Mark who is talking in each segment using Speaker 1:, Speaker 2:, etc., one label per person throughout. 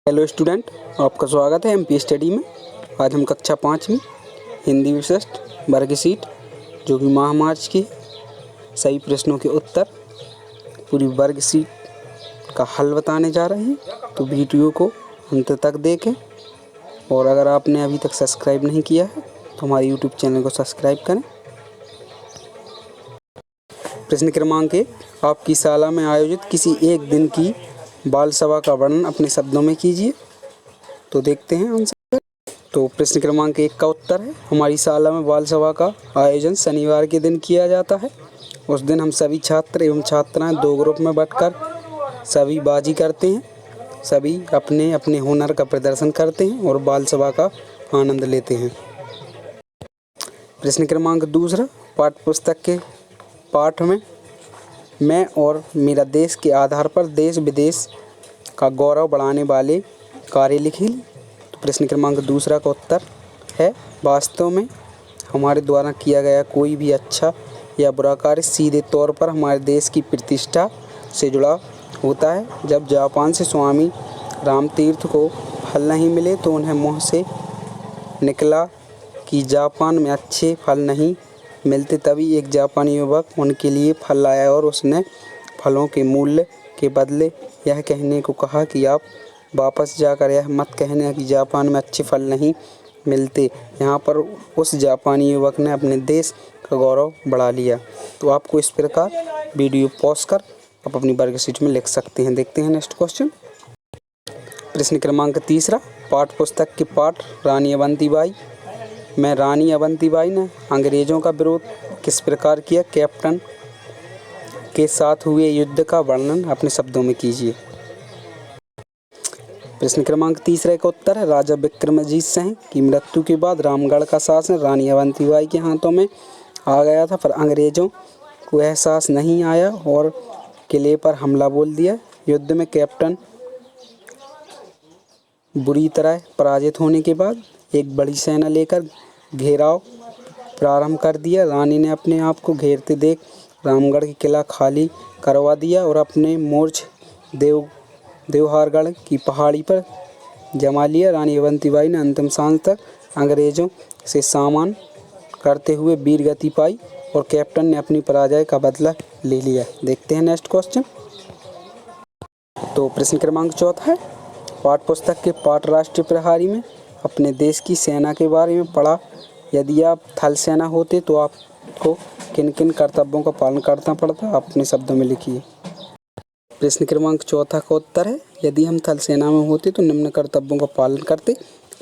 Speaker 1: Hello student, आपका स्वागत है एमपी स्टडी में। आज हम कक्षा 5वीं हिंदी विशिष्ट वर्ग शीट जो कि माह मार्च की सही प्रश्नों के उत्तर पूरी वर्ग शीट का हल बताने जा रहे हैं। तो वीडियो को अंत तक देखें और अगर आपने अभी तक सब्सक्राइब नहीं किया है तो हमारे यूट्यूब चैनल को सब्सक्राइब करें। प्रश्न क्रमांक 1, आपकी शाला में आयोजित किसी एक दिन की बाल सभा का वर्णन अपने शब्दों में कीजिए। तो देखते हैं आंसर। तो प्रश्न क्रमांक 1 का उत्तर है, हमारी शाला में बाल सभा का आयोजन शनिवार के दिन किया जाता है। उस दिन हम सभी छात्र एवं छात्राएं 2 ग्रुप में बंटकर सभी बाजी करते हैं। सभी अपने अपने हुनर का प्रदर्शन करते हैं और बाल सभा का आनंद लेते हैं। प्रश्न क्रमांक 2, पाठ्य पुस्तक के पाठ में मैं और मेरा देश के आधार पर देश विदेश का गौरव बढ़ाने वाले कार्य लिखिए। तो प्रश्न क्रमांक 2 का उत्तर है, वास्तव में हमारे द्वारा किया गया कोई भी अच्छा या बुरा कार्य सीधे तौर पर हमारे देश की प्रतिष्ठा से जुड़ा होता है। जब जापान से स्वामी रामतीर्थ को फल नहीं मिले तो उन्हें मुँह से निकला कि जापान में अच्छे फल नहीं मिलते। तभी एक जापानी युवक उनके लिए फल लाया और उसने फलों के मूल्य के बदले यह कहने को कहा कि आप वापस जाकर यह मत कहना कि जापान में अच्छे फल नहीं मिलते। यहाँ पर उस जापानी युवक ने अपने देश का गौरव बढ़ा लिया। तो आपको इस प्रकार वीडियो पॉज कर आप अपनी वर्ग शीट में लिख सकते हैं। देखते हैं नेक्स्ट क्वेश्चन। प्रश्न क्रमांक 3, पाठ्य पुस्तक के पाठ रानी अवंतीबाई में रानी अवंतीबाई ने अंग्रेज़ों का विरोध किस प्रकार किया। कैप्टन के साथ हुए युद्ध का वर्णन अपने शब्दों में कीजिए। प्रश्न क्रमांक 3 का उत्तर है, राजा विक्रमजीत सिंह की मृत्यु के बाद रामगढ़ का शासन रानी अवंतीबाई के हाथों में आ गया था, पर अंग्रेज़ों को एहसास नहीं आया और किले पर हमला बोल दिया। युद्ध में कैप्टन बुरी तरह पराजित होने के बाद एक बड़ी सेना लेकर घेराव प्रारंभ कर दिया। रानी ने अपने आप को घेरते देख रामगढ़ की किला खाली करवा दिया और अपने मोर्चे देवहारगढ़ की पहाड़ी पर जमा लिया। रानी अवंतीबाई ने अंतिम सांस तक अंग्रेज़ों से सामना करते हुए वीर गति पाई और कैप्टन ने अपनी पराजय का बदला ले लिया। देखते हैं नेक्स्ट क्वेश्चन। तो प्रश्न क्रमांक 4 है, पाठ्य पुस्तक के पाठ राष्ट्रीय प्रहरी में अपने देश की सेना के बारे में पढ़ा। यदि आप थल सेना होते तो आपको किन किन कर्तव्यों का पालन करना पड़ता, आप अपने शब्दों में लिखिए। प्रश्न क्रमांक 4 का उत्तर है, यदि हम थल सेना में होते तो निम्न कर्तव्यों का पालन करते।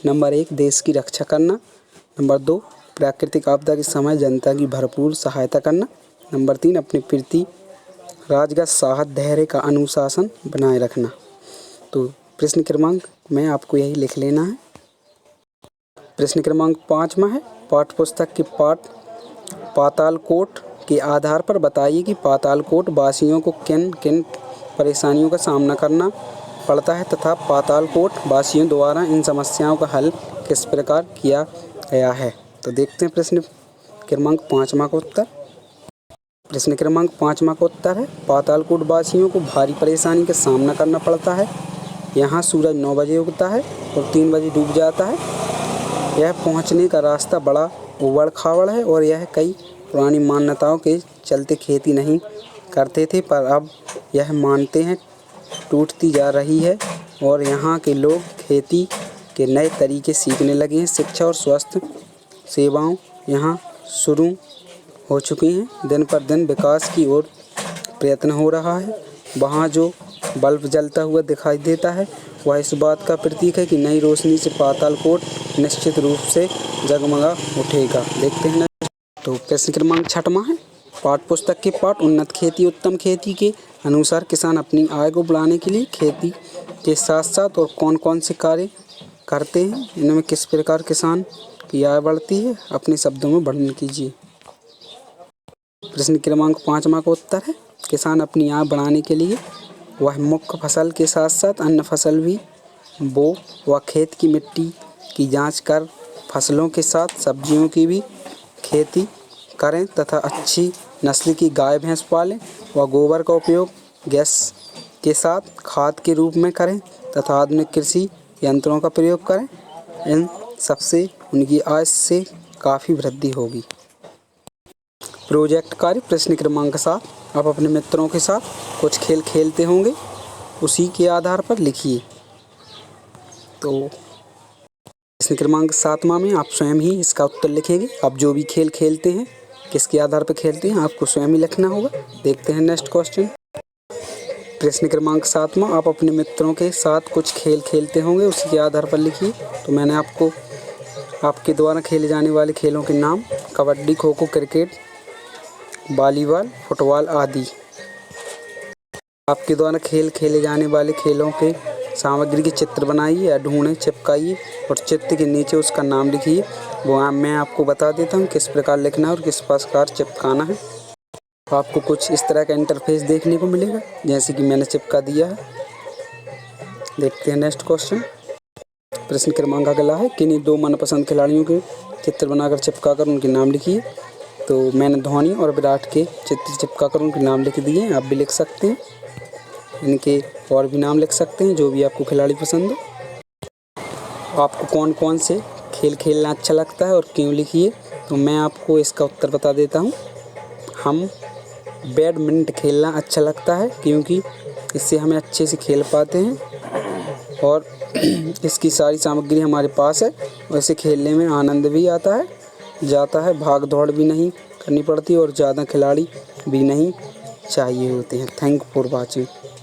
Speaker 1: नंबर 1, देश की रक्षा करना। नंबर 2, प्राकृतिक आपदा के समय जनता की भरपूर सहायता करना। नंबर 3, अपने प्रति राजगत साहस धैर्य का अनुशासन बनाए रखना। तो प्रश्न क्रमांक में आपको यही लिख लेना है। प्रश्न क्रमांक 5 है, पाठ्य पुस्तक के पाठ पातालकोट के आधार पर बताइए कि पातालकोट वासियों को किन किन परेशानियों का सामना करना पड़ता है तथा पातालकोट वासियों द्वारा इन समस्याओं का हल किस प्रकार किया गया है। तो देखते हैं प्रश्न क्रमांक 5 का उत्तर। प्रश्न क्रमांक 5 का उत्तर है, पातालकोट वासियों को भारी परेशानी का सामना करना पड़ता है। यहाँ सूरज 9 बजे उगता है और 3 बजे डूब जाता है। यह पहुँचने का रास्ता बड़ा उबड़ खाबड़ है और यह कई पुरानी मान्यताओं के चलते खेती नहीं करते थे, पर अब यह मानते हैं टूटती जा रही है और यहाँ के लोग खेती के नए तरीके सीखने लगे हैं। शिक्षा और स्वास्थ्य सेवाओं यहाँ शुरू हो चुकी हैं। दिन पर दिन विकास की ओर प्रयत्न हो रहा है। वहाँ जो बल्ब जलता हुआ दिखाई देता है वह इस बात का प्रतीक है कि नई रोशनी से पातालकोट निश्चित रूप से जगमगा उठेगा। देखते हैं। तो प्रश्न क्रमांक 6 है, पाठ्य पुस्तक के पाठ उन्नत खेती उत्तम खेती के अनुसार किसान अपनी आय को बढ़ाने के लिए खेती के साथ साथ और कौन कौन से कार्य करते हैं, इनमें किस प्रकार किसान की आय बढ़ती है, अपने शब्दों में वर्णन कीजिए। प्रश्न क्रमांक 5 का उत्तर है, किसान अपनी आय बढ़ाने के लिए वह मुख्य फसल के साथ साथ अन्य फसल भी बो व खेत की मिट्टी की जांच कर फसलों के साथ सब्जियों की भी खेती करें तथा अच्छी नस्ल की गाय भैंस पालें व गोबर का उपयोग गैस के साथ खाद के रूप में करें तथा आधुनिक कृषि यंत्रों का प्रयोग करें। इन सबसे उनकी आय से काफ़ी वृद्धि होगी। प्रोजेक्ट कार्य प्रश्न क्रमांक 7, आप अपने मित्रों के साथ कुछ खेल खेलते होंगे, उसी के आधार पर लिखिए। तो प्रश्न क्रमांक 7वां में आप स्वयं ही इसका उत्तर लिखेंगे। आप जो भी खेल खेलते हैं, किसके आधार पर खेलते हैं, आपको स्वयं ही लिखना होगा। देखते हैं नेक्स्ट क्वेश्चन। प्रश्न क्रमांक 7वां, आप अपने मित्रों के साथ कुछ खेल खेलते होंगे, उसी के आधार पर लिखिए। तो मैंने आपको आपके द्वारा खेले जाने वाले खेलों के नाम kabaddi, kho kho, cricket, volleyball, football आदि। आपके द्वारा खेले जाने वाले खेलों के सामग्री के चित्र बनाइए या ढूंढें, चिपकाइए और चित्र के नीचे उसका नाम लिखिए। वो मैं आपको बता देता हूँ किस प्रकार लिखना है और किस प्रकार चिपकाना है। आपको कुछ इस तरह का इंटरफेस देखने को मिलेगा, जैसे कि मैंने चिपका दिया है। देखते हैं नेक्स्ट क्वेश्चन। प्रश्न क्रमांक अगला है, किन्हीं 2 मनपसंद खिलाड़ियों के चित्र बनाकर चिपकाकर उनके नाम लिखिए। तो मैंने धोनी और विराट के चित्र चिपकाकर उनके नाम लिख दिए हैं। आप भी लिख सकते हैं, इनके और भी नाम लिख सकते हैं, जो भी आपको खिलाड़ी पसंद हो। आपको कौन कौन से खेल खेलना अच्छा लगता है और क्यों, लिखिए। तो मैं आपको इसका उत्तर बता देता हूँ। हम बैडमिंटन खेलना अच्छा लगता है, क्योंकि इससे हमें अच्छे से खेल पाते हैं और इसकी सारी सामग्री हमारे पास है और इसे खेलने में आनंद भी आता है, भाग दौड़ भी नहीं करनी पड़ती और ज़्यादा खिलाड़ी भी नहीं चाहिए होते हैं। Thank for watching.